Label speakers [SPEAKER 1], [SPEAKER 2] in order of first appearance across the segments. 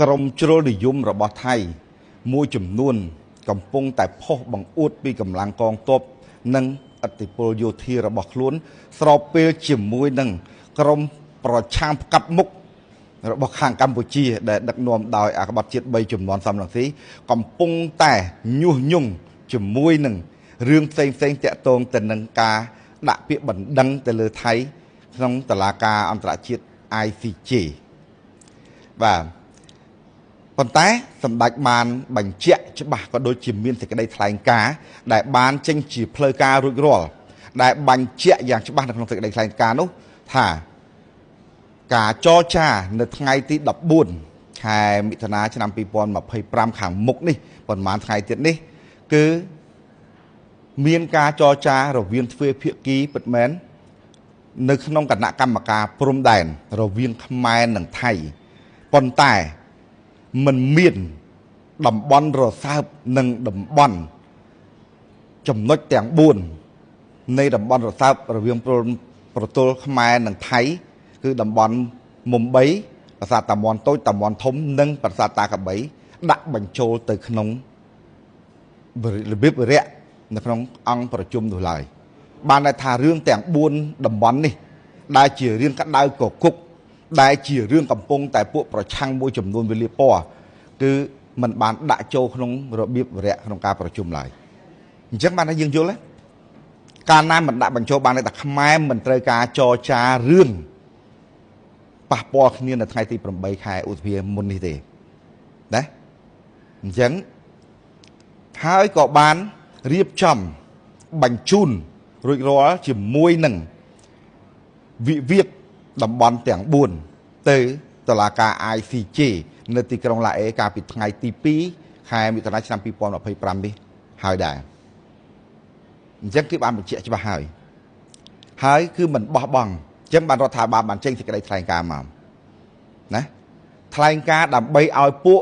[SPEAKER 1] ក្រមជ្រុលនិយមរបស់ថៃមួយចំនួនកំពុងតែផុសបង្អួតពីកម្លាំងកងទ័ពនិងឥទ្ធិពលយោធារបស់ខ្លួនស្របពេលជាមួយនឹងក្រមប្រឆាំងផ្កាប់មុខរបស់ខាងកម្ពុជាដែលដឹកនាំដោយអាក្បត់ជាតិ3ជំនាន់សំរងស៊ីកំពុងតែញុះញង់ជាមួយនឹងរឿងផ្សេងតាក់ទងទៅនឹងការដាក់ពាក្យបណ្ដឹងទៅលើថៃក្នុងតុលាការអន្តរជាតិ ICJ បាទប៉ុន្តែសម្ដេចបានបញ្ជាក់ច្បាស់ក៏ដូចជាមានសេចក្តីថ្លែងការណ៍ដែលបានចេញជាផ្លូវការរួចរាល់ដែលបញ្ជាក់យ៉ាងច្បាស់នៅក្នុងសេចក្តីថ្លែងការណ៍នោះថាការចរចានៅថ្ងៃទី14ខែមិថុនាឆ្នាំ2025ខាងមុខនេះប៉ុន្មានថ្ងៃទៀតនេះគឺមានការចរចារវាងទ្វេភាគីពិតមែននៅក្នុងគណៈកម្មការព្រំដែនរវាងខ្មែរនិងថៃប៉ុន្តែมันមានតំបន់រសើបនិងតំបន់ចំណុចទាំង4នៃតំបន់រសើបរវាងប្រទល់ខ្មែរនិងថៃគឺតំបន់មុំបីប្រាសាទតាមាន់តូចតាមាន់ធំនិងប្រាសាទតាកបីដាក់បញ្ចូលទៅក្នុងរបៀបវិរៈនៅក្នុងអង្គប្រជុំនោះឡើយបានថារឿងទាំង4តំបន់នេះដែលជារឿងក្តៅកគុកដែលជារឿងកំពុងតែពួកប្រឆាំងមួយចំនួនវេលាពណ៌គឺมันបានដាក់ចូលក្នុងរបៀបវិរៈក្នុងការប្រជុំឡើយអញ្ចឹងបានថាយើងយល់កាលណាมันដាក់បញ្ចូលបានតែខ្មែរមិនត្រូវការចរចារឿងប៉ះពាល់គ្នានៅថ្ងៃទី8ខែឧសភាមុននេះទេណាអញ្ចឹងហើយក៏បានរៀបចំបញ្ជូនរួចរាល់ជាមួយនឹងវិវាទតំបន់ទាំង4ទៅតុលាការ ICJ នៅទីក្រុងឡាអេកាលពីថ្ងៃទី2ខែមិថុនាឆ្នាំ2025នេះហើយដែរអញ្ចឹងគឺបានបញ្ជាក់ច្បាស់ហើយគឺមិនបោះបង់អញ្ចឹងបានរដ្ឋាភិបាលបានចេញសេចក្តីថ្លែងការណ៍មកណាថ្លែងការណ៍ដើម្បីឲ្យពួក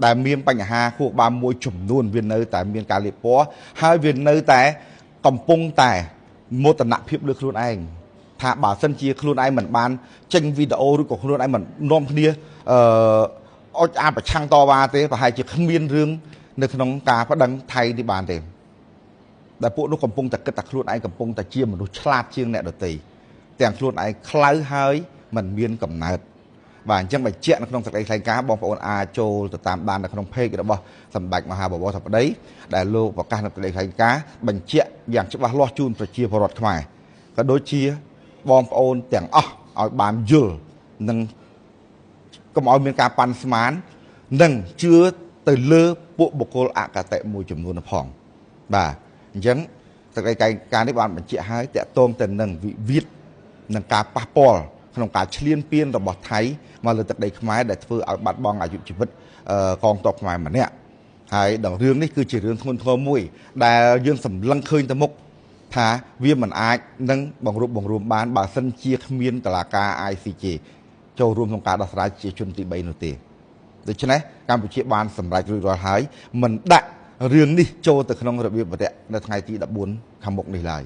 [SPEAKER 1] ដែលមានបញ្ហាខួរក្បាលមួយចំនួនវានៅតែមានការលាបពណ៌ហើយវានៅតែកំពុងតែមោទនភាពលើខ្លួនឯងថាបើសិនជាខ្លួនឯងមិនបានចេញវីដេអូឬក៏ខ្លួនឯងមិននាំគ្នាអុចអាប្រឆាំងតវ៉ាទេប្រហែលជាគ្មានរឿងនៅក្នុងការប្តឹងថៃនេះបានទេដែលពួកនោះកំពុងតែគិតថាខ្លួនឯងកំពុងតែជាមនុស្សឆ្លាតជាងអ្នកដទៃទាំងខ្លួនឯងខ្លៅហើយមិនមានកំណើតបាទអញ្ចឹងបញ្ជាក់នៅក្នុងសេចក្តីថ្លែងការណ៍បងប្អូនអាចចូលទៅតាមដាននៅក្នុង page របស់សម្ដេចមហាបវរធិបតីដែលលោកប្រកាសនៅសេចក្តីថ្លែងការណ៍បញ្ជាក់យ៉ាងច្បាស់លាស់ជូនប្រជាពលរដ្ឋខ្មែរក៏ដូចជាបងប្អូនទាំងអស់ឲ្យបានយល់និងកុំឲ្យមានការប៉ាន់ស្មាននិងជឿទៅលើពួកបុគ្គលអកតេមួយចំនួនផងបាទអញ្ចឹងសេចក្តីការណ៍នេះបានបញ្ជាក់ឲ្យតកតងទៅនឹងវិវាទនិងការប៉ះពាល់ក្នុងការឈ្លានពានរបស់ថៃមកលើទឹកដីខ្មែរដែលធ្វើឲ្យបាត់បង់អាយុជីវិតកងទ័ពខ្មែរម្នាក់ហើយដល់រឿងនេះគឺជារឿងធ្ងន់ធ្ងរមួយដែលយើងសម្លឹងឃើញទៅមុខថាវាមិនអាចនឹងបង្រួបបង្រួមបានបើសិនជាគ្មានតុលាការ ICJ ចូលរួមក្នុងការដោះស្រាយជាជនទី3នោះទេដូច្នេះកម្ពុជាបានសម្រេចរួចរាល់ហើយមិនដាក់រឿងនេះចូលទៅក្នុងរបៀបវរៈនៅថ្ងៃទី14ខាងមុខនេះឡើយ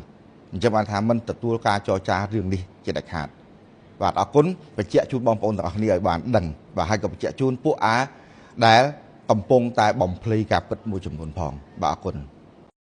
[SPEAKER 1] អញ្ចឹងបានថាមិនទទួលការចរចារឿងនេះជាដាច់ខាតបាទអរគុណបញ្ជាក់ជូនបងប្អូនទាំងអស់គ្នាឲ្យបានដឹងបាទហើយក៏បញ្ជាក់ជូនពួកដែលកំពុងតែបំភ្លៃការពិតមួយចំនួនផងបាទអរគុណ